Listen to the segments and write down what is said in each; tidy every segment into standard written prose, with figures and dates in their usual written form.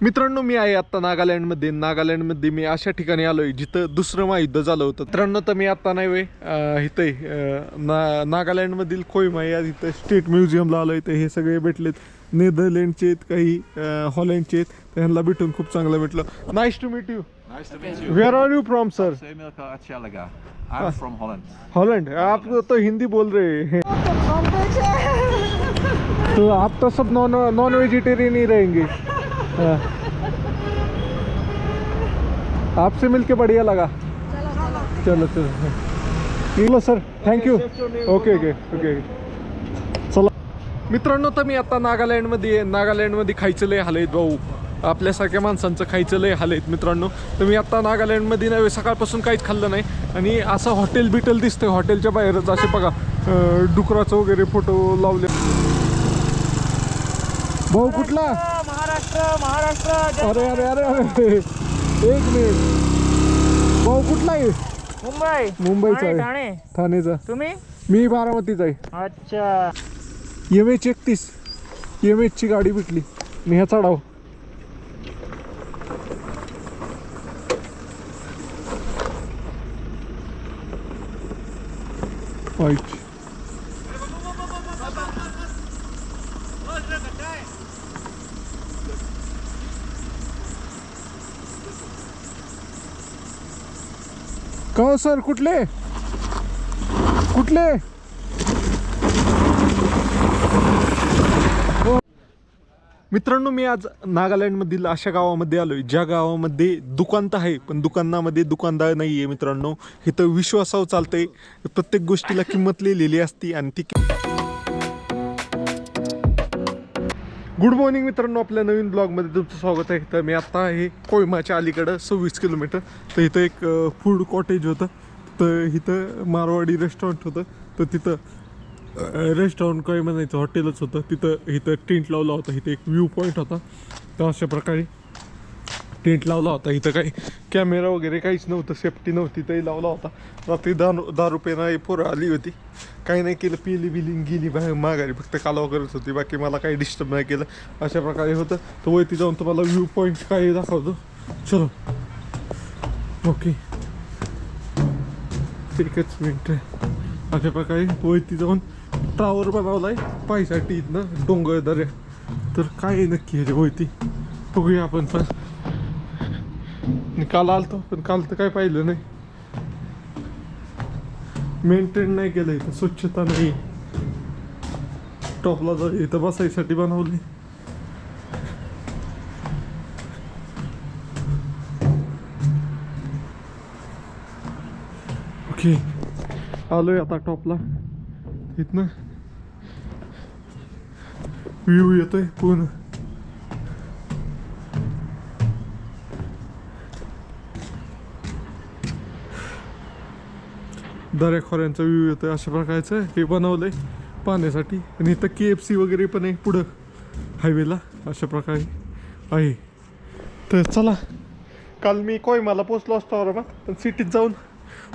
मित्रांनो मी आहे आता नागालँडमध्ये मी अशा ठिकाणी आलोय जिथं दुसरं महायुद्ध झालं होतं. मित्रांनो तर मी आता नाही इथं नागालँडमधील कोहिमा या इथं स्टेट म्युझियमला आलोय. तर हे सगळे भेटलेत, नेदरलँडचे आहेत, काही हॉलंडचे आहेत. त्यांना भेटून खूप चांगलं भेटलं. Nice to meet you. Nice to meet you. Where are you from sir? Emilka Achalaga. I'm from Holland. Holland. आप तो हिंदी बोल रहे हैं तो आप तो सब नॉन वेजिटेरियन ही रहेंगे. हाँ. आपसे मिलके बढ़िया लगा. चलो चलो sir, thank you. Okay okay okay चला. मित्रांनो तर मी आता नागालँडमध्ये खायचं लय हाल आहेत भाऊ. आपल्यासारख्या माणसांचं खायचं लय हाल आहेत मित्रांनो. तर मी आता नागालँडमध्ये नव्हे, सकाळपासून काहीच खाल्लं नाही. आणि असं हॉटेल बिटेल दिसतंय, हॉटेलच्या बाहेरच असे बघा डुकराचं वगैरे फोटो लावले. भाऊ कुठला? महाराष्ट्र. अरे अरे अरे अरे एक मिनिट. भाऊ कुठला आहे? मुंबईचा आहे. ठाणेचा. तुम्ही? मी बारामतीचा आहे. अच्छा. MH31 MHची गाडी भेटली. मी ह्या चढाव. का सर कुठले मित्रांनो मी आज नागालँडमधील अशा गावामध्ये आलोय ज्या गावामध्ये दुकान तर आहे पण दुकानामध्ये दुकानदार नाही आहे मित्रांनो. इथं विश्वासावर चालतंय, प्रत्येक गोष्टीला किंमत लिहिलेली असती. आणि ती गुड मॉर्निंग मित्रांनो, आपल्या नवीन ब्लॉगमध्ये तुमचं स्वागत आहे. तर मी आत्ता आहे कोहिमाच्या अलीकडं 26 किलोमीटर. तर इथं एक फूड कॉटेज होतं. तर इथं मारवाडी रेस्टॉरंट होतं. तर तिथं रेस्टॉरंट काय म्हणायचं, हॉटेलच होतं. इथं टेंट लावला होता. इथं एक व्ह्यू पॉईंट होता. तर अशा प्रकारे टेंट लावला होता. इथं काही कॅमेरा वगैरे काहीच नव्हतं, सेफ्टी नव्हती. तरी लावला होता. रात्री 10 रुपयानं पोरं आली होती. काही नाही केलं, पिली गेली बाहेर माघारी. फक्त कालवा करत होती, बाकी मला काही डिस्टर्ब नाही केलं. अशा प्रकारे होतं. तर वरती जाऊन तुम्हाला व्ह्यू पॉईंट काय दाखवतो. चलो ओके, एकच मिनिट. अशा प्रकारे वरती जाऊन टावर बनवलाय पायसाठी इथनं डोंगर दऱ्या. तर काय आहे नक्की ह्याच्या वरती बघूया आपण. पण काल आलतो पण काल तर काय पाहिलं नाही, मेंटेन नाही केलं. इथं स्वच्छता नाही. टॉपला जाऊ, इथं बसायसाठी बनवले. ओके आलोय आता टॉपला. इथनं व्ह्यू येतोय पूर्ण. दऱ्याखोऱ्यांचा व्ह्यू येतोय. अशा प्रकारचं हे बनवलंय पाहण्यासाठी. आणि इथं KFC वगैरे पण आहे पुढं हायवेला. अशा प्रकारे आहे. तर चला, काल मी कोहिमाला पोचलो असतो औरंगाबाद, पण सिटीत जाऊन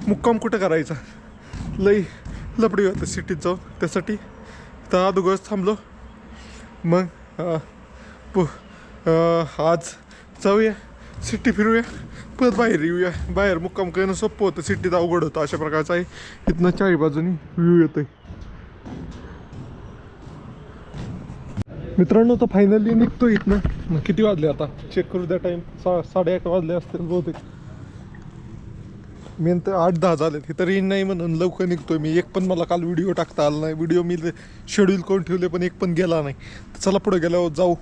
मुक्काम कुठं करायचा, लई लपडी होतं सिटीत जाऊन. त्यासाठी तर अगोदरच थांबलो. मग आज जाऊया सिटी फिरूया, परत बाहेर येऊया. बाहेर मुक्काम करणं सोपं होतं, सिटीत अवघड होतं. अशा प्रकारचं आहे. इथनं चारी बाजूनी व्ह्यू येतोय मित्रांनो. तर फायनली निघतो इथनं. किती वाजले आता चेक करू द्या टाईम. 8:30 वाजले असतील बहुतेक. मेन तर 8-10 झाले. हे तरी नाही म्हणून लवकर निघतोय मी. एक पण मला काल व्हिडिओ टाकता आला नाही. व्हिडिओ मी शेड्यूल करून ठेवले पण एक पण गेला नाही. चला पुढे गेल्यावर जाऊ.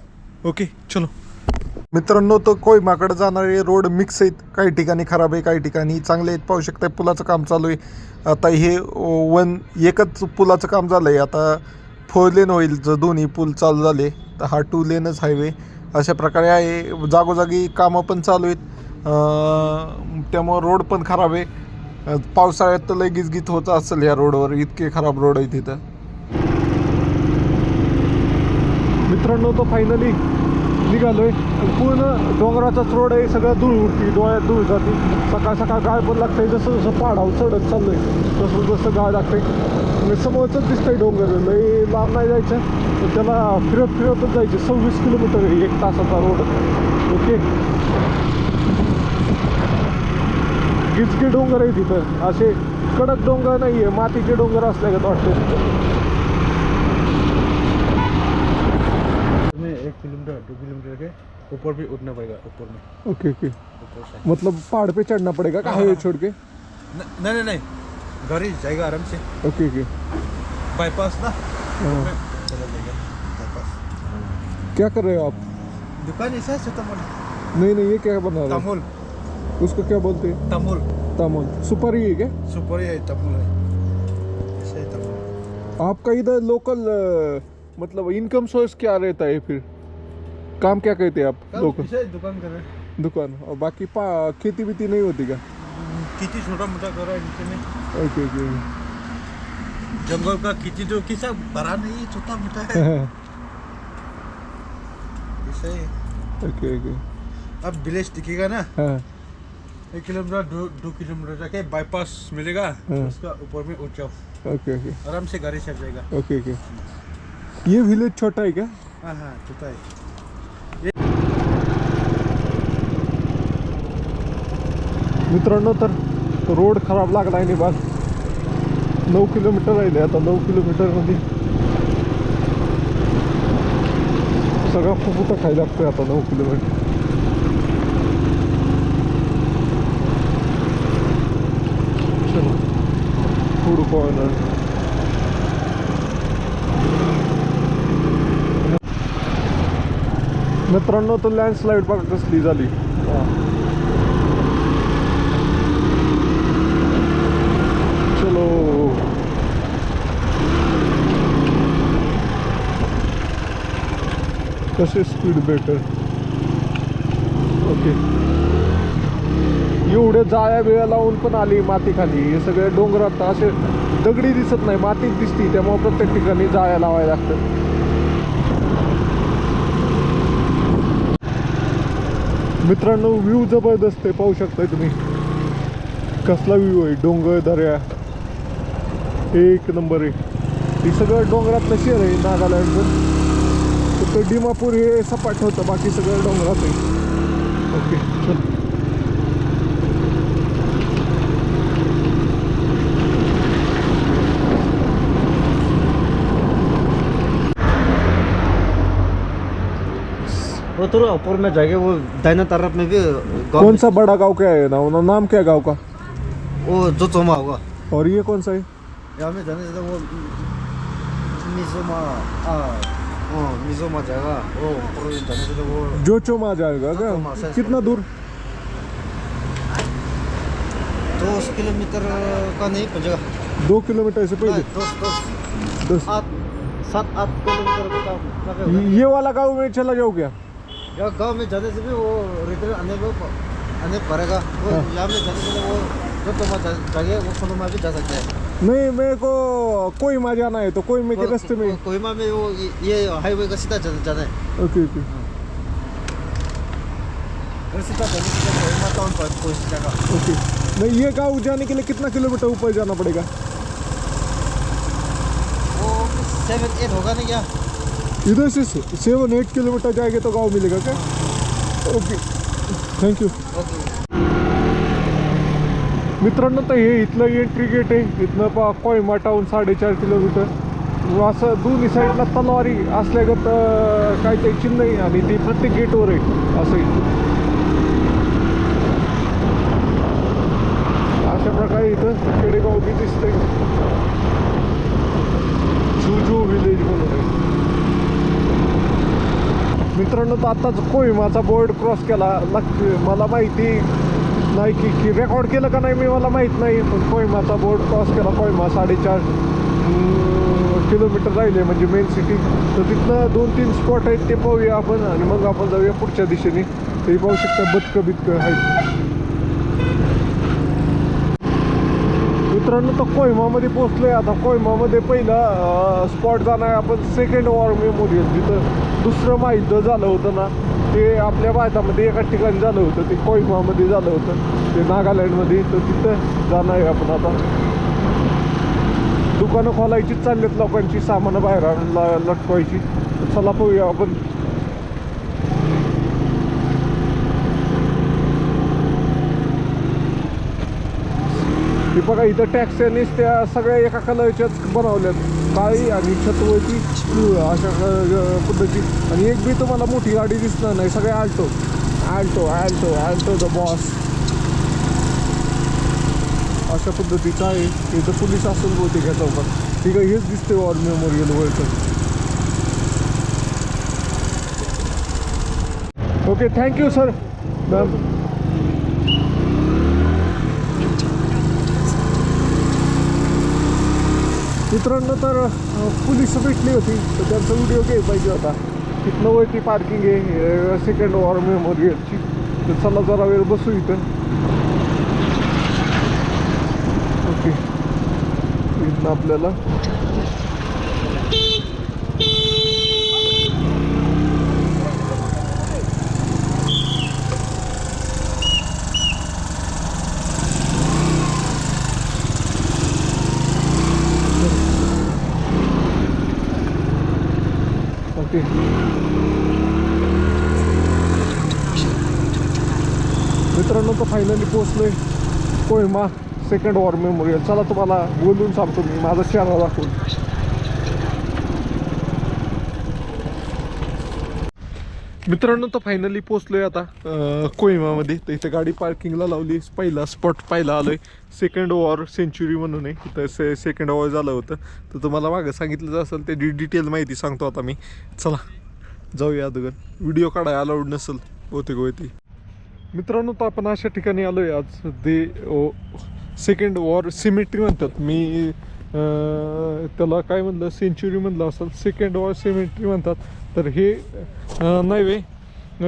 ओके चलो मित्रांनो. तर कोहिमाकडे जाणारे रोड मिक्स आहेत. काही ठिकाणी खराब आहे, काही ठिकाणी चांगले आहेत. पाहू शकता पुलाचं काम चालू आहे. आता हे एकच पुलाचं काम झालं आहे. आता 4 लेन होईल जर दोन्ही पूल चालू झाले. तर हा 2 लेनच हायवे अशा प्रकारे आहे. जागोजागी कामं पण चालू आहेत. त्यामुळं रोड पण खराब आहे. पावसाळ्यात तर लय गिजगीत होत असेल या रोडवर, इतके खराब रोड आहे तिथं मित्रांनो. तो फायनली निघालोय. पूर्ण डोंगराचाच रोड आहे. सगळं धूळ उडती, डोळ्यात धूळ जाते. सकाळ सकाळ गाळ पण लागतंय. जसं जसं पाडाव चढत चाललंय तसं गाळ लागतंय. समोरच दिसतंय डोंगर. लई लांब नाही जायचं, तर त्याला फिरतच जायचं. 26 किलोमीटर आहे 1 तासाचा रोड. उचके डोंगर आहे तिथं, असे कडक डोंगर नाही आहे, मातीचे डोंगर असल्यागत वाटते तिथं. में 1 किलोमीटर 2 किलोमीटर के ऊपर भी उठना पड़ेगा ऊपर में ओके ओके, ऊपर साइड। मतलब पहाड़ पे चढ़ना पड़ेगा का हाईवे छोड़ के? नहीं नहीं, गाड़ी जाएगा आराम से, ओके ओके। बाईपास ना हाँ। चला जाएगा बाईपास। क्या कर रहे हो आप? दुकान ऐसा है छोटा मोटा, नहीं नहीं, ये क्या बना रहे तमुल हो? उसको क्या बोलते हैं? तमुल तामुल सुपारी है क्या? सुपर है, तमुल है, ऐसा है तमुल। आपका इधर लोकल मतलब इनकम सोर्स क्या रहता है फिर? काम क्या कहते हैं आप लोग? ऐसा है, दुकान कर रहे हैं, दुकान, और बाकी खेती बीती नहीं होती क्या? खेती छोटा मोटा कर रहा है नीचे में, ओके ओके। जंगल का खेती जो किसा बड़ा नहीं है, छोटा मोटा है ऐसा ही। Okay okay. अब विलेज दिखेगा ना, हाँ 1 किलोमीटर 2 किलोमीटर जाके बाईपास मिलेगा, हाँ। उसका ऊपर में उठ जाओ, ओके ओके आराम से गाड़ी चल जाएगा। Okay okay. ये विलेज छोटा है क्या? हाँ हाँ छोटा है। मित्रांनो, तर रोड खराब लागला आहे बस 9 किलोमीटर राहिले आता. 9 किलोमीटरमध्ये सगळा फुफुटा खायला लागतोय आता 9 किलोमीटर. चलो फूड कॉर्नर. मित्रांनो, तर लँडस्लाईड बघा कसली झाली. चलो कसे स्पीड ब्रेकर. ओके, एवढे जाळ्या बिळ्या लावून पण आली माती खाली. हे सगळे डोंगरात असे दगडी दिसत नाही, मातीच दिसती, त्यामुळे प्रत्येक ठिकाणी जाळ्या लावायला लागतात. मित्रांनो, व्ह्यू जबरदस्त आहे, पाहू शकताय तुम्ही कसला व्ह्यू आहे. डोंगर दऱ्या एक नंबर आहे. हे सगळं डोंगरातलं शहर आहे नागालँडचं. फक्त डिमापूर हे सपाट होतं, बाकी सगळं डोंगरात आहे. ओके चल. वो थोड़ा ऊपर में जाएंगे, वो दाहिना तरफ में भी गाँव कौन सा बड़ा गांव क्या है ना, नाम क्या है गांव का? वो जो चोमा होगा और ये कौन सा है? यहाँ में जाने से वो मिजोमा, मिजोमा जाएगा, वो ऊपर में जाने से वो जो चोमा जाएगा क्या? जोचोमा से- कितना दूर? 2 किलोमीटर का नहीं पहुँचेगा, 2 किलोमीटर से पहले? 10. 7-8 किलोमीटर का होगा। ये वाला गांव में चला जाओ क्या? यहाँ गाँव में जाने से भी वो रिटर्न आने पड़ेगा। वो हाँ। यहाँ में जाने से वो जो चोमा जाएगा वो कोहिमा भी जा सकते हैं। नहीं, मेरे को कोहिमा जाना है, तो कोहिमा के रास्ते में. कोहिमा में वो ये हाईवे का सीधा जाना है, ओके ओके. सीधा जाने से कोहिमा टाउन पर पहुँच जाएगा। ओके. नहीं, ये गांव जाने के लिए कितना किलोमीटर ऊपर जाना पड़ेगा? वो 7-8 होगा ना क्या? इधर से 7-8 किलोमीटर जाएंगे तो गांव मिलेगा क्या? Okay, thank you. ओके। मित्रांनो, तर हे इथलं एंट्री गेट आहे. इथनं कोहिमा टाऊन 4.5 किलोमीटर. असं दोन्ही साईडला तलवारी असल्यागत काहीतरी चिन्ह आहे, आणि ते प्रत्येक गेटवर आहे असं आहे. अशा प्रकारे इथं खेडेगाव बी दिसतंय. जुजू विलेज म्हणून आहे. मित्रांनो, तर आत्ताच कोहिमाचा बोर्ड क्रॉस केला. मला माहिती नाही की रेकॉर्ड केलं का नाही मी मला माहीत नाही, पण कोहिमाचा बोर्ड क्रॉस केला. कोहिमा 4.5 किलोमीटर राहिले म्हणजे मेन सिटी. तर तिथनं 2-3 स्पॉट आहेत, ते पाहूया आपण, आणि मग आपण जाऊया पुढच्या दिशेने. ते पाहू शकता बदकं बिदकं आहेत. मित्रांनो, तर कोहिमामध्ये पोहोचलोय आता. कोहिमामध्ये पहिला स्पॉट जाणार आपण सेकंड वॉर मेमोरियल. जिथं दुसरं महायुद्ध झालं होतं ना, ते आपल्या भारतामध्ये एका ठिकाणी झालं होतं. ते कोहिमामध्ये झालं होतं, ते नागालँडमध्ये. तर तिथं जाणार आहे आपण आता. दुकानं खोलायचीच चाललेत लोकांची, सामानं बाहेर लटकवायची. चला पाहूया आपण. बघा इथं टॅक्स्यानेच त्या सगळ्या एका कलरच्याच बनवल्यात, काळी आणि छतवरती अशा पद्धती. आणि एक बी तुम्हाला मोठी गाडी दिसणार नाही, सगळे Alto Alto Alto Alto the boss अशा पद्धतीचं आहे. इथं पोलीस असेल बहुतेक ह्या चौकात. ठीक आहे, हेच दिसते वॉर मेमोरियल वरचं. Okay, thank you sir. मॅम मित्रांनो, तर पोलीस भेटली होती, तर त्यांचा व्हिडिओ घ्यायला पाहिजे होता. तिथनं वरती पार्किंग आहे सेकंड वॉर मेमोरियलची. तर चला जरा वेळ बसू इथं. ओके, इथनं आपल्याला ओके. मित्रांनो, तर फायनली पोहोचलोय कोहिमा सेकंड वॉर मेमोरियल. चला तुम्हाला बोलून सांगतो मी, माझा चेहरा दाखवून. मित्रांनो, तर फायनली पोहोचलोय आता कोहिमामध्ये. तर इथं गाडी पार्किंगला लावली. पहिला स्पॉट पाहायला आलोय सेकंड वॉर सेंच्युरी म्हणून आहे. इथं सेकंड वॉर झालं होतं. तर तुम्हाला मागं सांगितलं असेल ते डिटेल माहिती सांगतो आता मी. चला जाऊया अगोदर. व्हिडिओ काढायला अलाउड नसेल बहुतेक होती. मित्रांनो, तर आपण अशा ठिकाणी आलोय आज. ते सेकंड वॉर सिमेट्री म्हणतात. मी त्याला काय म्हणलं, सेंच्युरी म्हणलं असेल, सेकंड वॉर सिमेट्री म्हणतात. तर हे नव्हे,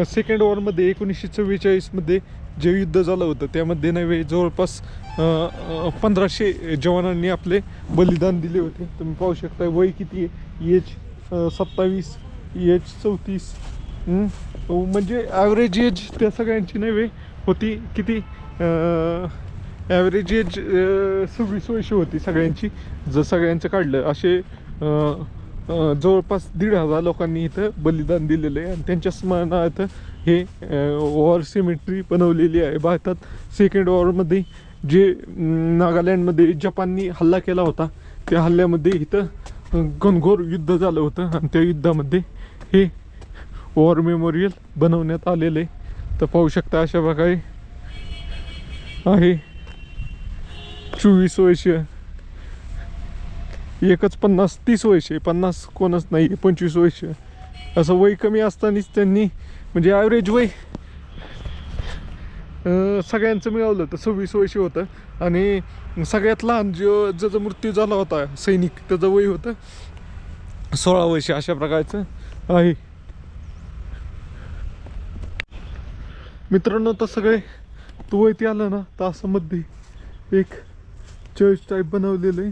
सेकंड वॉरमध्ये 1944मध्ये जे युद्ध झालं होतं त्यामध्ये नव्हे जवळपास 1500 जवानांनी आपले बलिदान दिले होते. तुम्ही पाहू शकता वय किती आहे, एज 27, एज 34. म्हणजे ॲव्हरेज एज त्या जणांची नव्हे होती किती, ॲव्हरेज एज 26 वर्ष होती सगळ्यांची. जर सगळ्यांचं काढलं असे जवळपास 1,500 लोकांनी इथं बलिदान दिलेलं आहे. आणि त्यांच्या स्मरणार्थ हे वॉर सिमेट्री बनवलेली आहे. भारतात सेकंड वॉरमध्ये जे नागालँडमध्ये जपाननी हल्ला केला होता, त्या हल्ल्यामध्ये इथं घनघोर युद्ध झालं होतं. आणि त्या युद्धामध्ये हे वॉर मेमोरियल बनवण्यात आलेलं आहे. तर पाहू शकता अशा प्रकारे आहे. 24 वर्ष, एकच 50-30 वर्ष, 50 कोणच नाही, 25 वर्ष असं वय कमी असतानाच त्यांनी, म्हणजे ॲव्हरेज वय सगळ्यांचं मिळवलं तर 26 वर्ष होतं. आणि सगळ्यात लहान ज्याचा मृत्यू झाला होता सैनिक, त्याचं वय होतं 16 वर्ष. अशा प्रकारचं आहे. मित्रांनो, तर सगळे तो वरती आलं ना, तर असं मध्ये एक चर्च टाईप बनवलेलं आहे.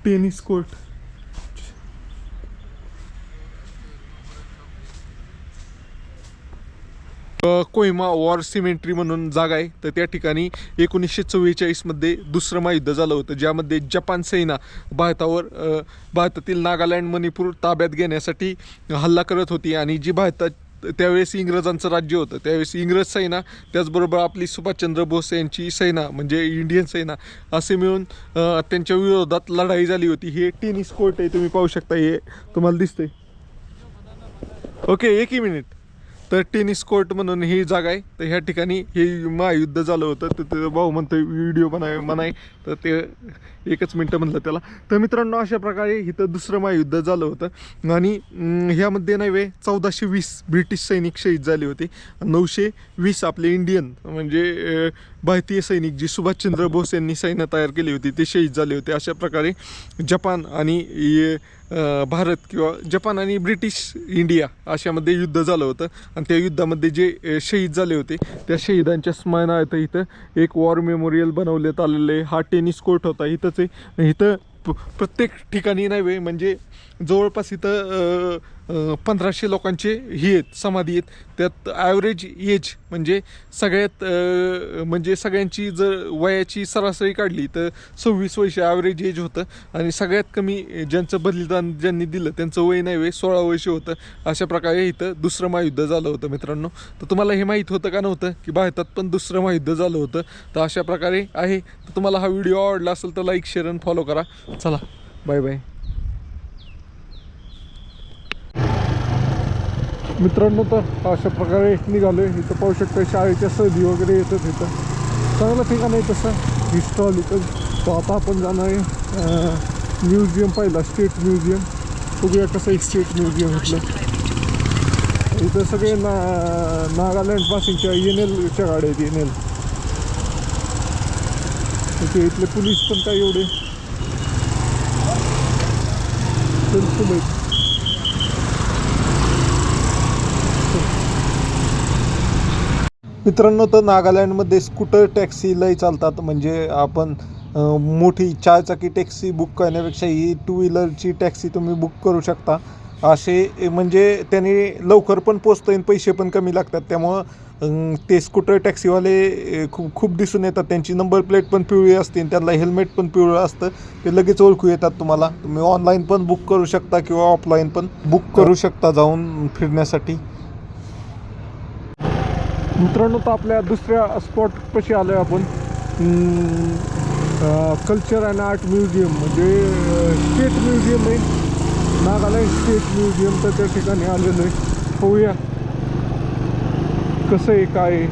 Tennis court. Kohima war symmetry म्हणून जागा आहे. तर त्या ठिकाणी 1944मध्ये दुसरं महायुद्ध झालं होतं, ज्यामध्ये जपान सेना भारतातील नागालँड, मणिपूर ताब्यात घेण्यासाठी हल्ला करत होती. आणि जी त्यावेळेस इंग्रजांचं राज्य होतं, त्यावेळेस इंग्रज सेना त्याचबरोबर आपली सुभाषचंद्र बोस यांची सेना म्हणजे इंडियन सेना असे मिळून त्यांच्या विरोधात लढाई झाली होती. हे टेनिस कोर्ट आहे, तुम्ही पाहू शकता, हे तुम्हाला दिसतंय. ओके, एकही मिनिट. तर टेनिस कोर्ट म्हणून ही जागा आहे. तर ह्या ठिकाणी हे महायुद्ध झालं होतं. तर ते भाऊ म्हणतो व्हिडिओ बनाय, तर ते एकच मिनटं म्हणलं त्याला. तर मित्रांनो, अशा प्रकारे इथं दुसरं महायुद्ध झालं होतं. आणि ह्यामध्ये नव्हे 1420 ब्रिटिश सैनिक शहीद झाले होते. 920 आपले इंडियन म्हणजे भारतीय सैनिक जी सुभाषचंद्र बोस यांनी सैन्य तयार केली होती ते शहीद झाले होते. अशा प्रकारे जपान आणि भारत किंवा जपान आणि ब्रिटिश इंडिया अशामध्ये युद्ध झालं होतं. आणि त्या युद्धामध्ये जे शहीद झाले होते त्या शहीदांच्या स्मरणार्थ इथं एक वॉर मेमोरियल बनवण्यात आलेलं आहे. हा टेनिस कोर्ट होता इथंच आहे. इथं प्रत्येक ठिकाणी नव्हे म्हणजे जवळपास इथं 1500 लोकांचे हे आहेत समाधी आहेत. त्यात ॲव्हरेज एज म्हणजे सगळ्यात म्हणजे सगळ्यांची जर वयाची सरासरी काढली तर 26 वर्ष ॲव्हरेज एज होतं. आणि सगळ्यात कमी ज्यांचं बलिदान ज्यांनी दिलं त्यांचं वय नाही 16 वर्ष होतं. अशा प्रकारे इथं दुसरं महायुद्ध झालं होतं मित्रांनो. तर तुम्हाला हे माहीत होतं का नव्हतं की भारतात पण दुसरं महायुद्ध झालं होतं. तर अशा प्रकारे आहे. तर तुम्हाला हा व्हिडिओ आवडला असेल तर लाईक शेअर आणि फॉलो करा. चला बाय बाय मित्रांनो. तर अशा प्रकारे निघालो आहे. इथं पाहू शकता शाळेच्या सहली वगैरे येतात. इथं चांगलं ठिकाण आहे तसं हिस्टॉरिकल. तो आता आपण जाणार आहे म्युझियम पाहिला स्टेट म्युझियम. बघूया कसं आहे स्टेट म्युझियम इथलं. इथं सगळे नागालँड पासिंगच्या NLच्या गाड्या आहेत NL. इथले पोलीस पण काय एवढे हेल्पफुल आहेत. मित्रांनो तर नागालँडमध्ये स्कूटर टॅक्सी लय चालतात. म्हणजे आपण मोठी 4 चाकी टॅक्सी बुक करण्यापेक्षा ही 2 व्हीलरची टॅक्सी तुम्ही बुक करू शकता. असे म्हणजे त्याने लवकर पण पोचतं आणि पैसे पण कमी लागतात. त्यामुळं ते स्कूटर टॅक्सीवाले खूप दिसून येतात. त्यांची नंबर प्लेट पण पिवळी असते आणि त्यांना हेल्मेट पण पिवळं असतं. ते लगेच ओळखू येतात तुम्हाला. तुम्ही ऑनलाईन पण बुक करू शकता किंवा ऑफलाईन पण बुक करू शकता जाऊन फिरण्यासाठी. मित्रांनो तर आपल्या दुसऱ्या स्पॉटपाशी आलो आहे आपण. कल्चर अँड आर्ट म्युझियम म्हणजे स्टेट म्युझियम आहे नागालँड स्टेट म्युझियम. तर त्या ठिकाणी आलेलं आहे. पाहूया कसं आहे काय आहे.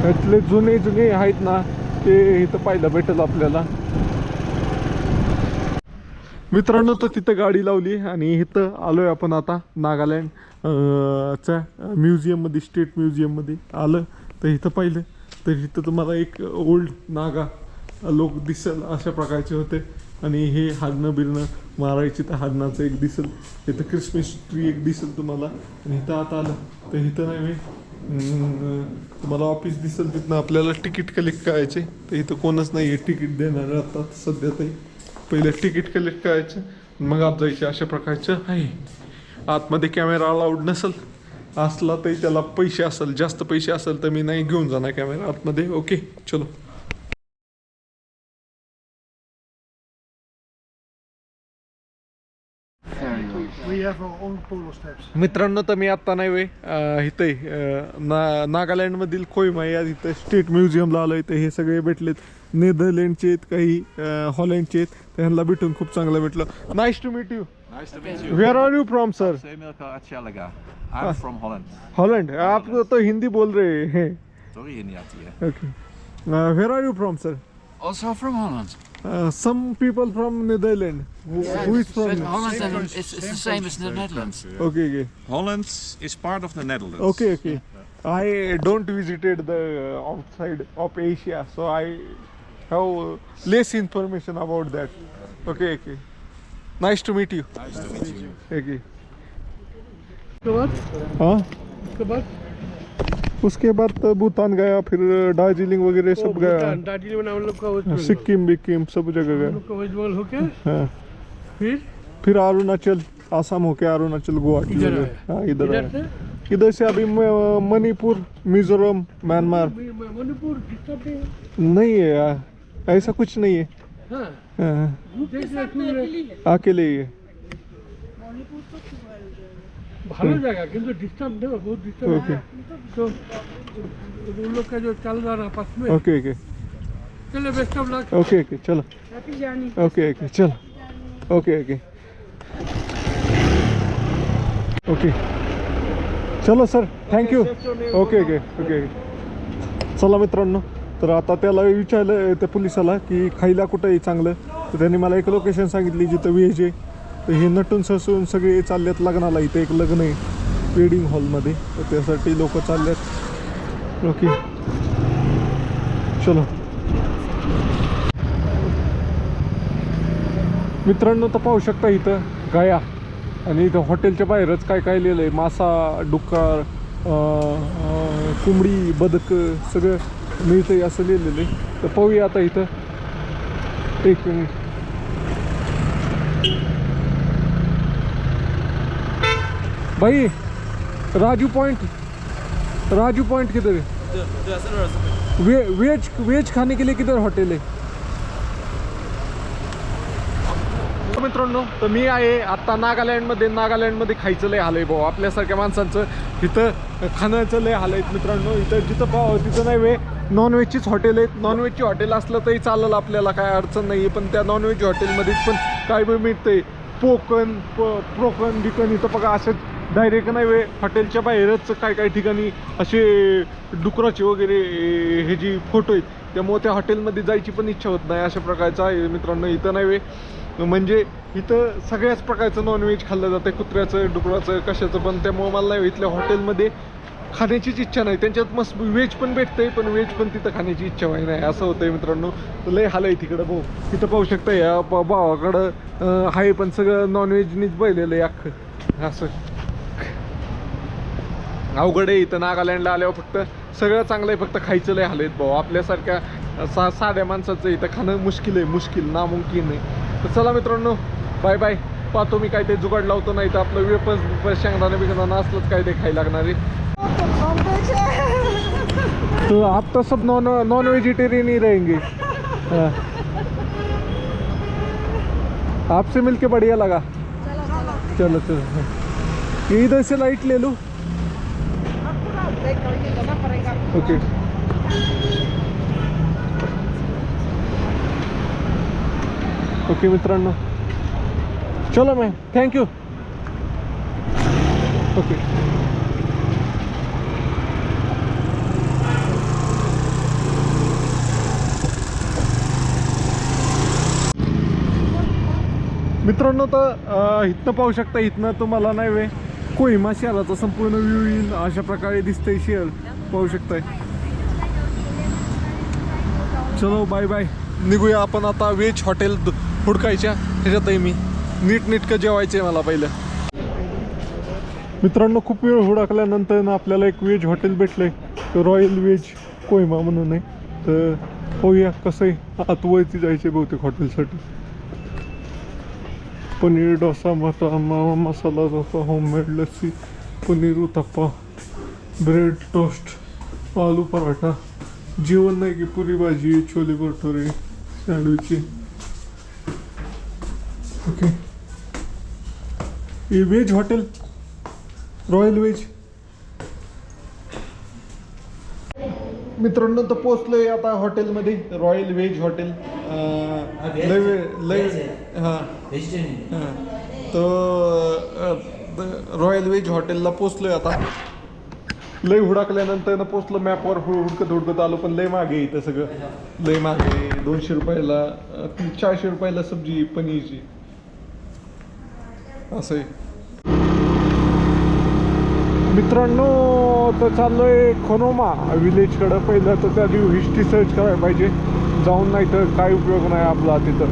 यातले जुने आहेत ना ते इथं पाहायला भेटेल आपल्याला. मित्रांनो तर तिथं गाडी लावली आणि इथं आलो आहे आपण आता नागालँड च्या म्युझियममध्ये स्टेट म्युझियममध्ये आलं. तर इथं पाहिलं तर इथं तुम्हाला एक ओल्ड नागा लोक दिसेल अशा प्रकारचे होते. आणि हे हाडणं बिरणं मारायची तर हाडणाचं एक दिसेल. इथं क्रिसमस ट्री एक दिसेल तुम्हाला. आणि इथं आता आलं तर इथं नाही तुम्हाला ऑफिस दिसेल. तिथनं आपल्याला तिकीट कलेक्ट करायचे. तर इथं कोणच नाही आहे तिकीट देणार आता सध्या. तरी पहिलं तिकीट कलेक्ट करायचं मग आत जायचं अशा प्रकारचं आहे. आतमध्ये कॅमेरा अलाउड नसेल. असला तरी त्याला पैसे असेल जास्त पैसे असेल तर मी नाही घेऊन जाणार कॅमेरा आतमध्ये. ओके चलो. मित्रांनो तर मी आत्ता नाही वे इथं नागालँडमधील कोहिमा या इथं स्टेट म्युझियमला आलो. इथं हे सगळे भेटलेत. नेदरलँडचे आहेत काही हॉलंडचे आहेत. त्यांना भेटून खूप चांगलं भेटलं. Nice to meet you. Nice to meet you. Where are you from sir? Semilka Achalaga. I'm from Holland. Holland. आप तो हिंदी बोल रहे हैं. Sorry, in Yati. Okay. Where are you from sir? Also from Holland. Some people from Netherlands. Who is from? Holland and it's the same as the Netherlands. Okay, okay. Holland is part of the Netherlands. Okay, okay. I don't visited the outside of Asia, so I have less information about that. Okay, okay. Nice to meet you. Nice to meet you. Okay. हाँ उसके बाद तो भूटान गया फिर दार्जिलिंग वगैरह सब गया. दार्जिलिंग में हम लोग का waste Bengal Sikkim बिक्किम सब जगह हम गया. लोग का वेस्ट बंगाल होके हाँ फिर अरुणाचल आसाम होके अरुणाचल गुवाहाटी इधर वगैरह. आए. हाँ इधर इधर आए. से इधर से अभी मणिपुर मिजोरम म्यांमार मणिपुर डिस्टर्ब है. नहीं है यार. ऐसा कुछ नहीं है. हाँ हाँ, देख ले तू अकेले ही है. ভালো জায়গা কিন্তু डिस्टर्ब नहीं बहुत डिस्टर्ब Okay. तो उन लोग का जो चल रहा है आपस में ओके ओके चले best of luck. Okay okay चलो. ओके ओके चलो. ओके ओके ओके चलो sir thank you. Okay okay okay चला मित्रांनो तर आता त्याला विचारलं त्या पोलिसाला की खायला कुठं आहे चांगलं. तर त्यांनी मला एक लोकेशन सांगितली जिथं व्हेज आहे. तर हे नटून ससून सगळे चाललेत लग्नाला. इथं एक लग्न आहे वेडिंग हॉलमध्ये. तर त्यासाठी लोक चाललेत. ओके चलो मित्रांनो तर पाहू शकता इथं गाया. आणि इथं हॉटेलच्या बाहेरच काय काय लिहिलं आहे. मासा डुक्कर कोंबडी बदक सगळं मिळतं आहे असं लिहिलेलं आहे. तर पाहूया आता इथं एक मिनिट. भाई राजू पॉइंट किधर है? वेज खाने के लिए किधर हॉटेल है? मित्रांनो, तर मी आहे आता नागालँडमध्ये खायचं लय हाल आहे भाऊ. आपल्यासारख्या माणसांचं इथं खाण्याचं लय हाल आहेत मित्रांनो. इथं जिथं पाव तिथं नाही वे नॉनव्हेजचीच हॉटेल आहेत. नॉनव्हेजची हॉटेल असलं तरी चालेल, आपल्याला काय अडचण नाही आहे. पण त्या नॉनव्हेज हॉटेलमध्ये पण काय बी मिळतंय प्रोकन बिकन. इथं बघा असं डायरेक्ट नाही वे हॉटेलच्या बाहेरच काय ठिकाणी असे डुकराचे वगैरे हे जी फोटो आहेत, त्यामुळे त्या हॉटेलमध्ये जायची पण इच्छा होत नाही. अशा प्रकारचं आहे मित्रांनो. इथं नाही वे म्हणजे इथं सगळ्याच प्रकारचं नॉनव्हेज खाल्लं जातं, कुत्र्याचं डुकराचं कशाचं पण. त्यामुळे मला नाही इथल्या हॉटेलमध्ये खाण्याचीच इच्छा नाही. त्यांच्यात मस्त व्हेज पण भेटतंय, पण व्हेज पण तिथं खाण्याची इच्छा व्हाय नाही, असं होतंय मित्रांनो. लय हाल आहे तिकडं भाऊ. तिथं पाहू शकता या भावाकडं आहे पण सगळं नॉनव्हेजनीच बैलेलं आहे अख्खं. असं अवघड आहे. इथं नागालँडला आल्यावर फक्त सगळं चांगलं आहे, फक्त खायचं लय हाल आहेत भाऊ. आपल्यासारख्या साध्या माणसाचं इथं खाणं मुश्किल नामुमकिन आहे. तर चला मित्रांनो, बाय बाय. पाहतो मी काय ते जुगाड लावतो, नाही तर आपलं वेपस शेंगदाणा बिंगदाणा असलंच काय ते खायला लागणार आहे. तो आप तो सब नॉन वेजिटेरियन ही रहेंगे. हाँ. आपसे मिलके बढ़िया लगा. चलो ये इधर से लाइट ले लो. ओके. ओके मित्रांनो, चलो मैं थँक्यू. ओके. मित्रांनो, तर इथनं पाहू शकता, इथनं तुम्हाला नाही वे कोहिमा शहराचा संपूर्ण व्ह्यू येईल. अशा प्रकारे दिसतंय शहर, पाहू शकताय. चलो बाय बाय. निघूया आपण आता व्हेज हॉटेल हुडकायच्या ह्याच्यातही. मी नीटनेटकं जेवायचं आहे मला पहिलं. मित्रांनो, खूप वेळ हुडकल्यानंतर ना आपल्याला एक व्हेज हॉटेल भेटलंय, रॉयल व्हेज कोहिमा म्हणून आहे. तर पाहूया कसं आहे. आतवरती जायचे बहुतेक हॉटेलसाठी. Paneer dosa, masala dosa, homemade lassi, paneer uttapam, bread toast, aloo paratha. जेवण नाही की पुरी भाजी, छोले भटुरे, सँडविच. ओके. हे व्हेज हॉटेल, रॉयल व्हेज. मित्रांनो, तर पोचलोय आता हॉटेलमध्ये, रॉयल व्हेज हॉटेल. लय हां तर रॉयल व्हेज हॉटेलला पोचलोय आता. लय हुडकल्यानंतर ना पोचलो. मॅपवर हुडकत आलो, पण लय मागे इथं सगळं. लय मागे 200 रुपयाला 400 रुपयाला सब्जी पनीरची. असं आहे मित्रांनो. तर चाललोय खनोमा विलेजकडं. पहिलं तर त्या दिवशी हिस्ट्री सर्च करायला पाहिजे जाऊन, नाही तर काय उपयोग नाही आपला तिथं,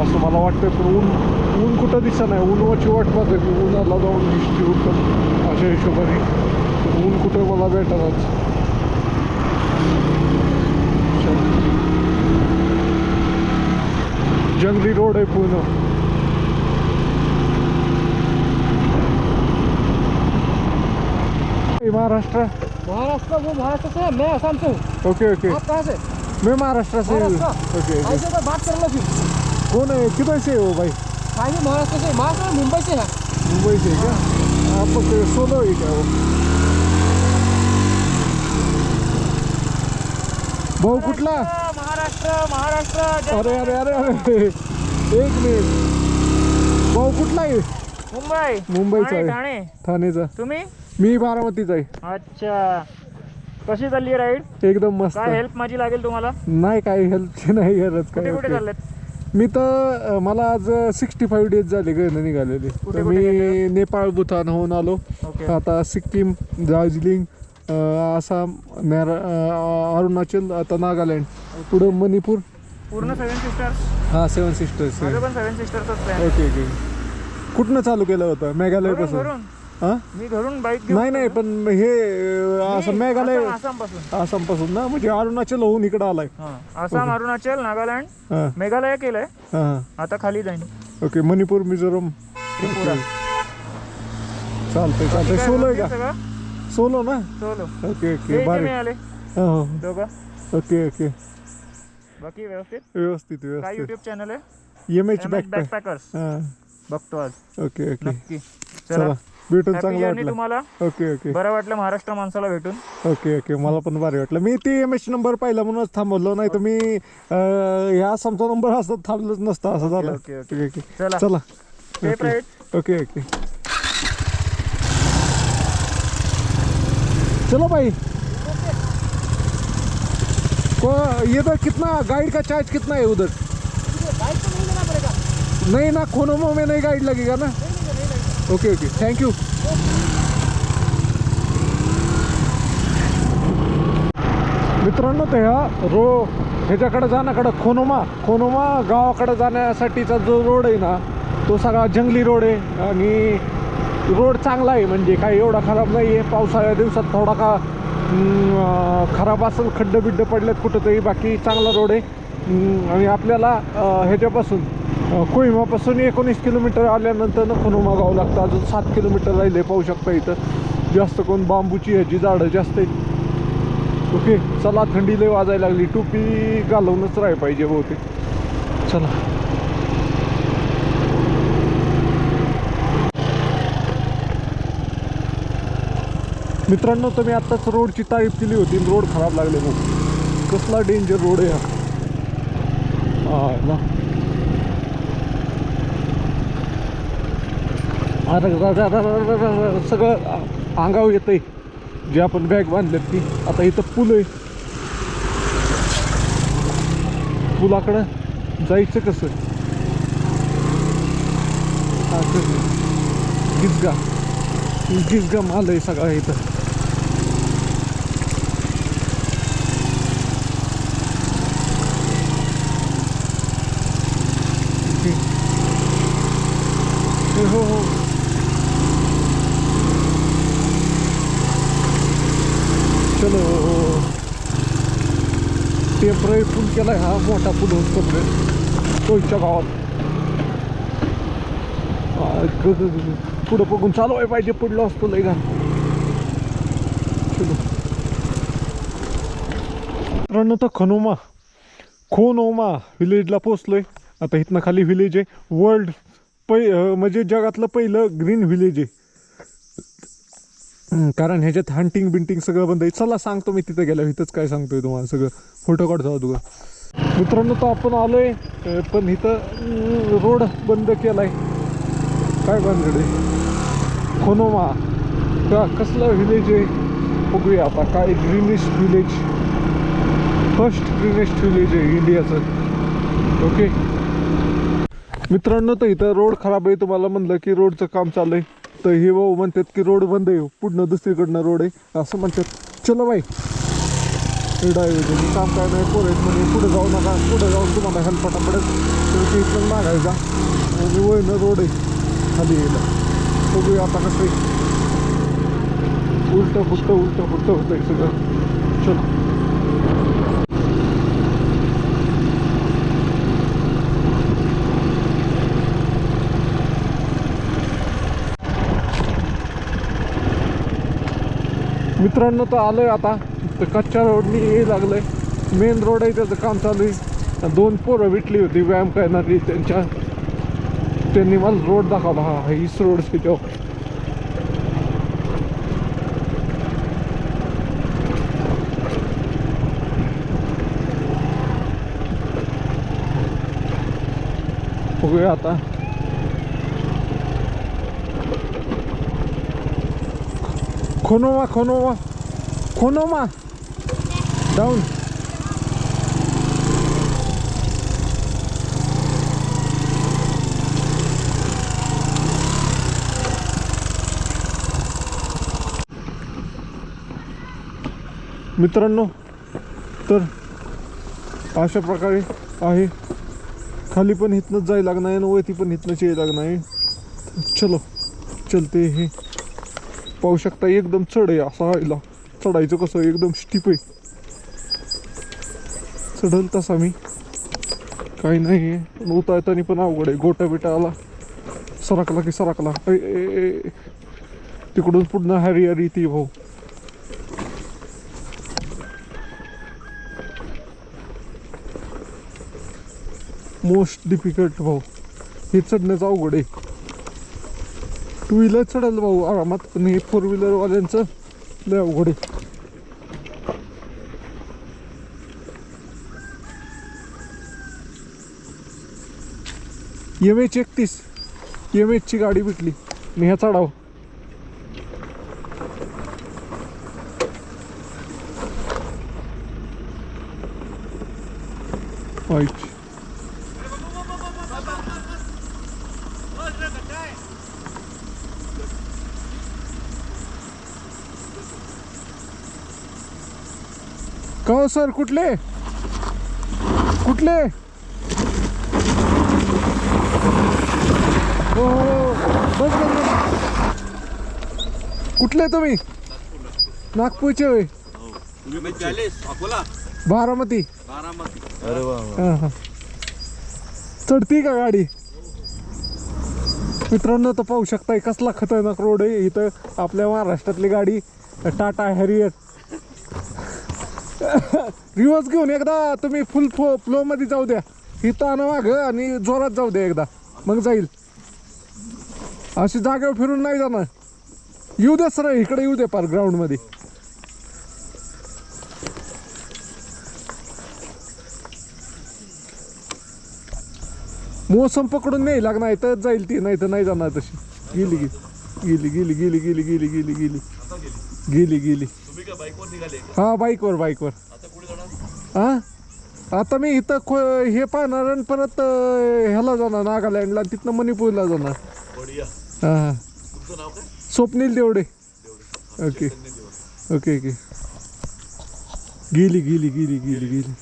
असं मला वाटतं. पण ऊन कुठं दिसत नाही. ऊनवरची वाट पाहतं की उन्हाला जाऊन हिस्ट्री उठतं अशा हिशोबाने. ऊन कुठं मला भेटणारच. जंगली रोड आहे पूर्ण. महाराष्ट्र वो महाराष्ट्र से है, मैं असम से हूँ. Okay okay. आप कहाँ से? मैं महाराष्ट्र से. महाराष्ट्र? Okay okay. ऐसे तो बात कर लो फिर. कौन है, किधर से हो भाई? महाराष्ट्र से. महाराष्ट्र में मुंबई से है. मुंबई से क्या? आप सोलो ही क्या वो? भाऊ कुठला? महाराष्ट्र. अरे अरे अरे अरे एक मिनिट. भाऊ कुठला आहे? मुंबईचा आहे. ठाणेचा. तुम्ही? मी बारामतीचा आहे. अच्छा, कशी चालली राईड? एकदम मस्त. काय हेल्प माझी लागेल तुम्हाला? नाही काही हेल्पची नाही गरज. कुठे काय कुठे ओके. चाललेत? मी तर मला आज 65 डेज झाले घरनं निघालेले. तर मी नेपाळ भूतान होऊन आलो. ओके. आता सिक्कीम, दार्जिलिंग, आसाम, अरुणाचल, आता नागालँड, पुढं मणिपूर. पूर्ण 7 सिस्टर्स. हां 7 सिस्टर्स. माझं पण 7 सिस्टर्सच प्लॅन. Okay okay. कुठनं चालू केलं होतं? मेघालयपासून? घरून हां मी घरून बाईक घेऊन. नाही पण हे असं मेघालय आसाम पासून. आसामपासून ना, म्हणजे अरुणाचल होऊन इकडं आलाय. आसाम, अरुणाचल, नागालँड, हां मेघालय केलंय. हां आता खाली जाईन ओके. मणिपूर, मिझोरम, त्रिपुरा. चालतंय चालतंय. सोलो आहे का? सगळं सोलो ना? सोलो ओके ओके भारी. मिळाले हो दोघं. ओके ओके बाकी व्यवस्थित. व्यवस्थित काय व्यवस्थित. युट्यूब चॅनल आहे? MH backpack. बॅकपॅकर्स. हां बघतो आज ओके ओके. नक्की. चला भेटून Happy चांगलं journey वाटलं. तुम्हाला. ओके ओके बरं वाटलं महाराष्ट्र माणसाला भेटून. Okay okay. मला पण भारी वाटलं. मी ते MH नंबर पाहिला म्हणूनच थांबवलो, नाही तर मी ह्या आसामचा नंबर असता थांबलोच नसतं. असं झालं. Okay, okay. Okay okay. चला. चला Safe ride. Okay okay. चलो भाई. ये तो कितना गाइड का चार्ज कितना है उधर? नहीं ना, खोनोमो में नहीं गाइड लगेगा ना? Okay okay thank you. मित्रांनो ते ह्याच्याकडे जाण्याकडं खोनोमा गावाकडे जाण्यासाठीचा जो रोड आहे ना, तो सगळा जंगली रोड आहे आणि रोड चांगला आहे, म्हणजे काही एवढा खराब नाही आहे. पावसाळ्या दिवसात थोडा का खराब असेल, खड्डे बिड्डे पडलेत कुठंतरी, बाकी चांगला रोड आहे. आणि आपल्याला ह्याच्यापासून कोहिमापासून 19 किलोमीटर आल्यानंतर खोनोमा गाव लागतं. अजून 7 किलोमीटर राहिले. पाहू शकता इथं जास्त कोण बांबूची ह्याची झाडं जास्त आहेत. ओके चला, थंडी लय वाजायला लागली. टोपी घालूनच राहाय पाहिजे बहुतेक. चला मित्रांनो, तर मी आत्ताच रोडची तारीफ केली होती. रोड खराब लागले भाऊ. कसला डेंजर रोड आहे हा ना. सगळं अंगावर येतंय जे आपण बॅग बांधलेत ती. आता इथं पूल आहे. पुलाकडं जायचं कसं? गिजगा माल आहे सगळा इथं. हो हो चलो. टेम्पररी पूल केलाय हा, मोठा पूल होतो कोयच्या गावात. पुढं बघून चालवाय पाहिजे, पडलो असतो लय घाण. चलो मित्रांनो, तर खोनोमा विलेजला पोचलोय. आता इथनं खाली विलेज आहे. वर्ल्ड म्हणजे जगातलं पहिलं ग्रीन विलेज आहे. कारण ह्याच्यात हंटिंग बिंटिंग सगळं बंद आहे. चला सांगतो मी तिथं गेल्या इथंच काय सांगतोय तुम्हाला सगळं. फोटो काढतो तुला. मित्रांनो, तर आपण आलोय, पण इथं रोड बंद केलाय. काय बंदकडे खोनोमा का कसलं विलेज आहे बघूया आता. काय greenest village, first greenest village आहे इंडियाचं. ओके मित्रांनो, तर इथं रोड खराब आहे. तुम्हाला म्हणलं की रोडचं काम चालू आहे, तर हे भाऊ म्हणतात की रोड बंद आहे, पुढनं दुसरीकडनं रोड आहे असं म्हणतात. चलो बाई डायव्हर्जन काम काय नाही. पोरेट म्हणजे पुढे जाऊ नका, पुढे जाऊन तुम्हाला हेल्पटा पडेल. तर इथं मागायचा आणि वळणं रोड आहे खाली यायला. बघूया आता कसं आहे. उलटं पुलटं होतं आहे सगळं. चलो मित्रांनो, तर आलोय आता. तर कच्च्या रोडनी हे लागलंय. मेन रोड आहे त्याचं काम चालू आहे. 2 पोरं भेटली होती व्यायाम करणारी, त्यांनी मला रोड दाखवला. हा हीच रोड त्याच्यावर. बघूया आता. खोनोमा डाऊन. मित्रांनो, तर अशा प्रकारे आहे. खाली पण इथनंच जायला लागणार आणि वरती पण इथनंच यायला लागणार आहे. चलो चलते. हे पाहू शकता एकदम चढ आहे. असा चढायचं कसं, एकदम स्टीप आहे. चढल तसा मी काही नाही आहे, पण उतरताना पण अवघड आहे. गोटा बिटा आला, सरकला की सरकला. तिकडून पुढनं हरिहर ती भाऊ. मोस्ट डिफिकल्ट भाऊ, हे चढण्याचं अवघड आहे. टू व्हीलर चढायला भाऊ आरामात, पण हे फोर व्हीलर वाल्यांचं लय अवघड आहे. MH-31 MH ची गाडी भेटली मी ह्या चढाव. का हो सर, कुठले कुठले? हो बस बस बस. कुठले तुम्ही? नागपूरचे होय. बारामती. अरे वा वा. हां हां. चढती का गाडी? मित्रांनो तर पाहू शकताय कसला खतरनाक रोड आहे इथं. आपल्या महाराष्ट्रातली गाडी टाटा हॅरियर रिवर्स घेऊन एकदा तुम्ही फुल फ्लो मध्ये जाऊ द्या. इथं आणा मागं आणि जोरात जाऊ द्या एकदा, मग जाईल. अशी जागेवर फिरून नाही जाणार. येऊ द्या सर, इकडे येऊ द्या पार ग्राउंड मध्ये. मोसम पकडून नाही लागणार तर जाईल ती, नाही तर नाही जाणार तशी. गेली गेली गेली गेली गेली गेली गेली गेली गेली गेली. हा बाईकवर. हा आता मी इथं हे पाहणार आणि परत ह्याला जाणार नागालँडला, तिथनं मणिपूरला जाणार. हा Swapnil Devde. Okay okay okay. गेली गेली गेली गेली गेली.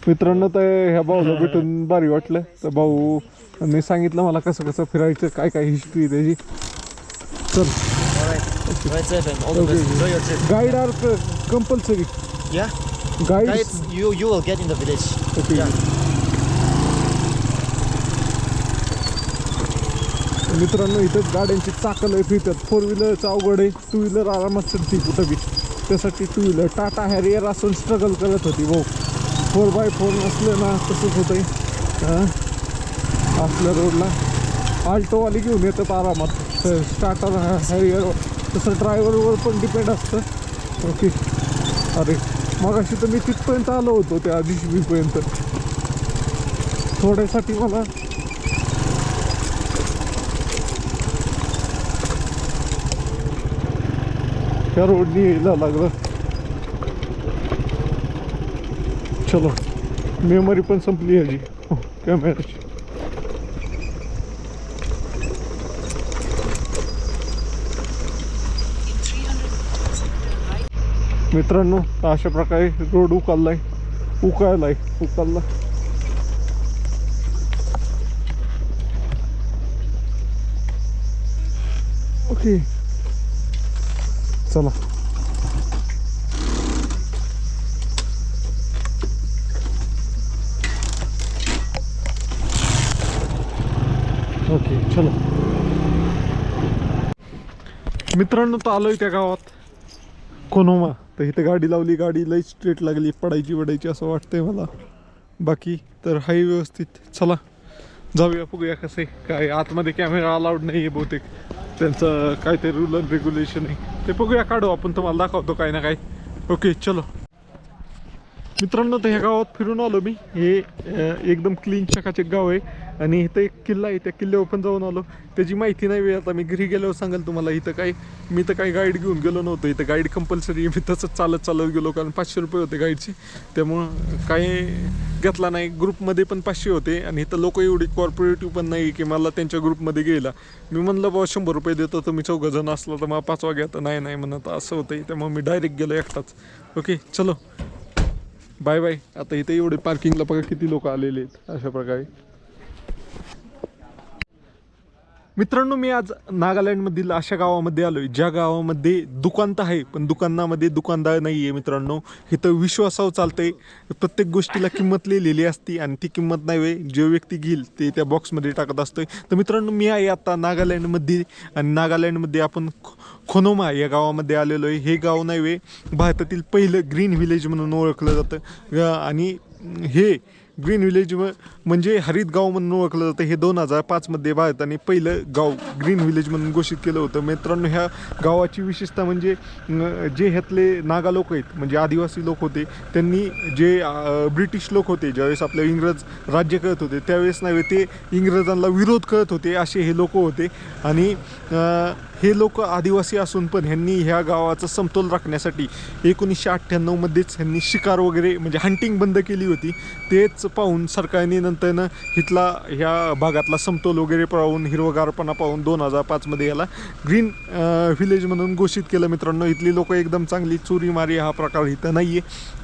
मित्रांनो तर ह्या भाऊला भेटून भारी वाटलं. तर भाऊ मी सांगितलं मला कसं कसं फिरायचं, काय काय हिस्ट्री त्याची. चल Right, safe and all the best. Enjoy your trip. Guide are compulsory. Yeah. Guide Guides, you will get in the village. Okay. Yeah. मित्रांनो इथं गाड्यांची चाकं लय फिरतात. फोर व्हीलरचं अवघड आहे, टू व्हीलर आरामात चढते कुठं बी. त्यासाठी टू व्हीलर टाटा हॅरियर असून स्ट्रगल करत होती भाऊ. 4x4 नसलं ना तसंच होतंय. असल्या रोडला आल्टोवाली घेऊन येतात आरामात. टाटा हॅरियर तसं ड्रायव्हरवर पण डिपेंड असतं. ओके. अरे मगाशी तर मी तिथपर्यंत आलो होतो त्या DCBपर्यंत. थोड्यासाठी मला त्या रोडनी यायला लागलं. चलो मेमरी पण संपली ह्याची कॅमेराची. मित्रांनो अशा प्रकारे रोड उकाललाय. ओके चला. ओके चलो. मित्रांनो तर आलोय त्या गावात कोनोमा. तर इथे गाडी लावली, गाडी लई स्ट्रेट लागली, पडायची असं वाटतंय मला. बाकी तर हाय व्यवस्थित. चला जाऊया बघूया कसं आहे काय. आतमध्ये कॅमेरा अलाउड नाही आहे बहुतेक, त्यांचं काय ते रूल अँड रेग्युलेशन आहे ते बघूया, काढू आपण, तुम्हाला दाखवतो काय ना काय. ओके चलो. मित्रांनो तर ह्या गावात फिरून आलो मी. हे एकदम क्लीन चकाचक गाव आहे आणि इथं एक किल्ला आहे, त्या किल्ल्यावर पण जाऊन आलो. त्याची माहिती नाही आता मी घरी गेल्यावर सांगाल तुम्हाला. इथं काय मी तर काही गाईड घेऊन गेलो नव्हतो. इथं गाईड कंपल्सरी. मी तसंच चालत गेलो कारण 500 रुपये होते गाईडचे. त्यामुळं काही घेतला नाही. ग्रुपमध्ये पण 500 होते आणि इथं लोक एवढी कॉर्पोरेटिव्ह पण नाही की मला त्यांच्या ग्रुपमध्ये गेला. मी म्हणलं बाबा 100 रुपये देतो, तुम्ही 4 जण असला तर मला 5 घेता. नाही म्हणत असं होतं. त्यामुळे मी डायरेक्ट गेलो एकटाच. ओके चलो बाय बाय. आता इथे एवढे पार्किंगला बघा किती लोक आलेले आहेत अशा प्रकारे. मित्रांनो, मी आज नागालँडमधील अशा गावामध्ये आलो आहे ज्या गावामध्ये दुकान तर आहे पण दुकानामध्ये दुकानदार नाही आहे. मित्रांनो, इथं विश्वासावर चालतंय. प्रत्येक गोष्टीला किंमत लिहिलेली असती आणि ती किंमत नाही वे जे व्यक्ती घेईल ते त्या बॉक्समध्ये टाकत असतोय. तर मित्रांनो, मी आहे आता नागालँडमध्ये आणि नागालँडमध्ये आपण खोनोमा या गावामध्ये आलेलो आहे. हे गाव नाही वे भारतातील पहिलं ग्रीन व्हिलेज म्हणून ओळखलं जातं आणि हे ग्रीन व्हिलेज म्हणजे हरित गाव म्हणून ओळखलं जातं. हे 2005मध्ये भारताने पहिलं गाव ग्रीन व्हिलेज म्हणून घोषित केलं होतं. मित्रांनो, ह्या गावाची विशेषता म्हणजे जे ह्यातले नागा लोक आहेत म्हणजे आदिवासी लोक होते त्यांनी जे ब्रिटिश लोक होते ज्यावेळेस आपल्या इंग्रज राज्य करत होते त्यावेळेस नाही ते इंग्रजांना विरोध करत होते असे हे लोक होते. आणि हे लोक आदिवासी असून पण ह्यांनी ह्या गावाचा समतोल राखण्यासाठी 1998मध्येच ह्यांनी शिकार वगैरे म्हणजे हंटिंग बंद केली होती. तेच पाहून सरकारने नंतरनं इथला ह्या भागातला समतोल वगैरे पाहून हिरवगारपणा पाहून 2005मध्ये याला ग्रीन व्हिलेज म्हणून घोषित केलं. मित्रांनो, इथली लोक एकदम चांगली, चोरीमारी हा प्रकार इथं नाही आहे.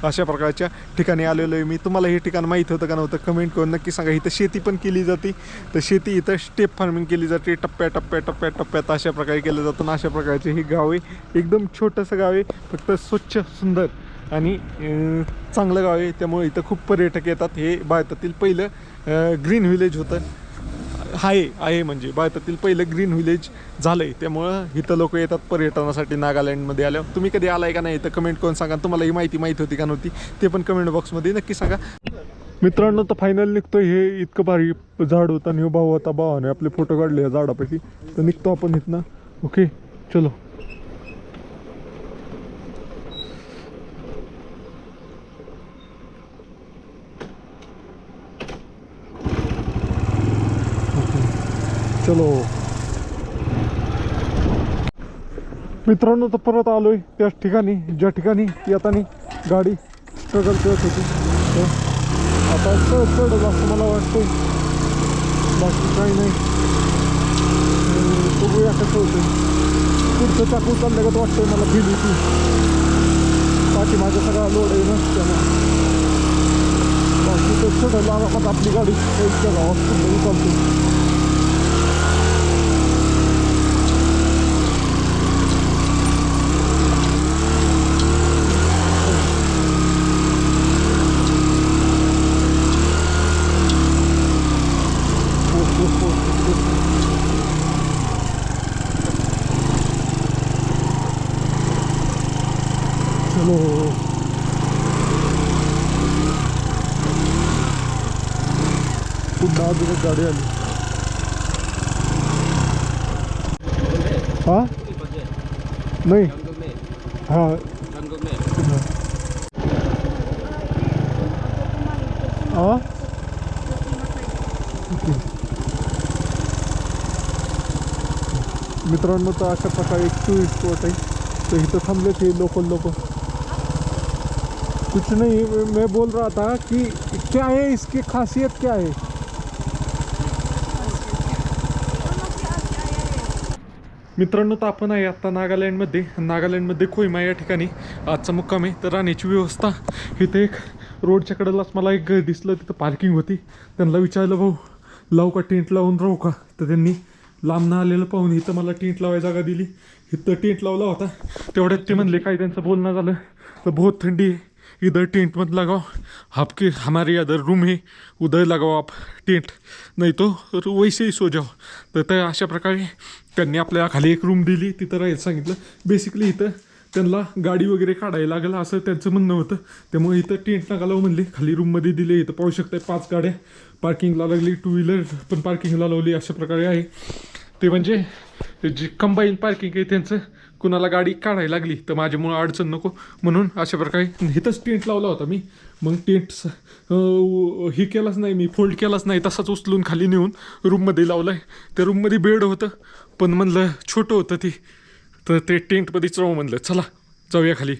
अशा प्रकारच्या ठिकाणी आलेलो आहे मी. तुम्हाला हे ठिकाण माहीत होतं का नव्हतं कमेंट करून नक्की सांगा. इथं शेती पण केली जाते. तर शेती इथं स्टेप फार्मिंग केली जाते. टप्प्यात अशा प्रकारे केलं जातं. अशा प्रकारचे हे गाव आहे. एकदम छोटंसं गाव आहे, फक्त स्वच्छ, सुंदर आणि चांगलं गाव आहे. त्यामुळे इथं खूप पर्यटक येतात. हे भारतातील पहिलं ग्रीन व्हिलेज होतं. आहे म्हणजे भारतातील पहिलं ग्रीन व्हिलेज झालं आहे. त्यामुळं इथं लोक येतात पर्यटनासाठी नागालँडमध्ये आल्यावर. तुम्ही कधी आलाय का नाही तर कमेंट करून सांगा. तुम्हाला ही माहिती माहीत होती का नव्हती ते पण कमेंट बॉक्समध्ये नक्की सांगा. मित्रांनो, तर फायनल निघतो. हे इतकं भारी झाड होतं आणि भाऊ होता. भावाने आपले फोटो काढले या झाडापैकी. तर निघतो आपण इथनं. ओके, चलो. चलो मित्रांनो, तर परत आलोय त्याच ठिकाणी ज्या ठिकाणी येताना गाडी स्ट्रगल करत होती. आता चढ असं मला वाटतंय, बाकी काही नाही. बघूया कसं होतं. पुढचं चाकू चालल्यागत वाटतंय मला, फील होती. बाकी माझा सगळा लोड आहे ना त्यामुळे बाकी तर चढ लागत आपली गाडी गावात चालते. चलो, पुन्हा अजून एक गाडी आली. हाँ नहीं हाँ हाँ मित्रांनो, तर अशा प्रकारे एक टुरिस्ट स्पॉट आहे. तो इथं थांबले थे लोकल. कुछ नहीं, मैं बोल रहा था कि क्या है इसकी खासियत क्या है. मित्रांनो, तर आपण आहे आत्ता नागालँडमध्ये कोहिमा या ठिकाणी आजचा मुक्काम आहे. तर राहण्याची व्यवस्था इथे एक रोडच्या कडेलाच मला एक घर दिसलं, तिथं पार्किंग होती. त्यांना विचारलं, भाऊ लावू का टेंट लावून राहू का. तर त्यांनी लांबनं आलेलं पाहून इथं मला टेंट लावायची जागा दिली. इथं टेंट लावला होता. तेवढ्यात ते म्हणले, काय त्यांचं बोलणं झालं तर बहुत थंडी है, इधर टेंट मत लगाओ, आपके हमारे इधर रूम है, उधर लगाओ आप टेंट, नहीं तो वैसे ही सो जाओ. तर अशा प्रकारे त्यांनी आपल्याला खाली एक रूम दिली, तिथं राहायला सांगितलं. बेसिकली इथं त्यांना गाडी वगैरे काढायला लागलं असं त्यांचं म्हणणं होतं. त्यामुळे इथं टेंट नका लावू म्हणले. खाली रूममध्ये दिले. इथं पाहू शकताय 5 गाड्या पार्किंगला लागली, 2 व्हीलर पण पार्किंगला लावली. अशा प्रकारे आहे ते. म्हणजे जे कंबाईन पार्किंग आहे त्यांचं. कुणाला गाडी काढायला लागली तर माझ्यामुळं अडचण नको म्हणून अशा प्रकारे इथंच टेंट लावला होता मी. मग टेंट हे केलाच नाही मी, फोल्ड केलाच नाही, तसाच उचलून खाली नेऊन रूममध्ये लावला आहे. त्या रूममध्ये बेड होतं पण म्हणलं छोटं होतं ते, तर ते टेंटमध्येच राहू म्हणलं. चला जाऊया खाली.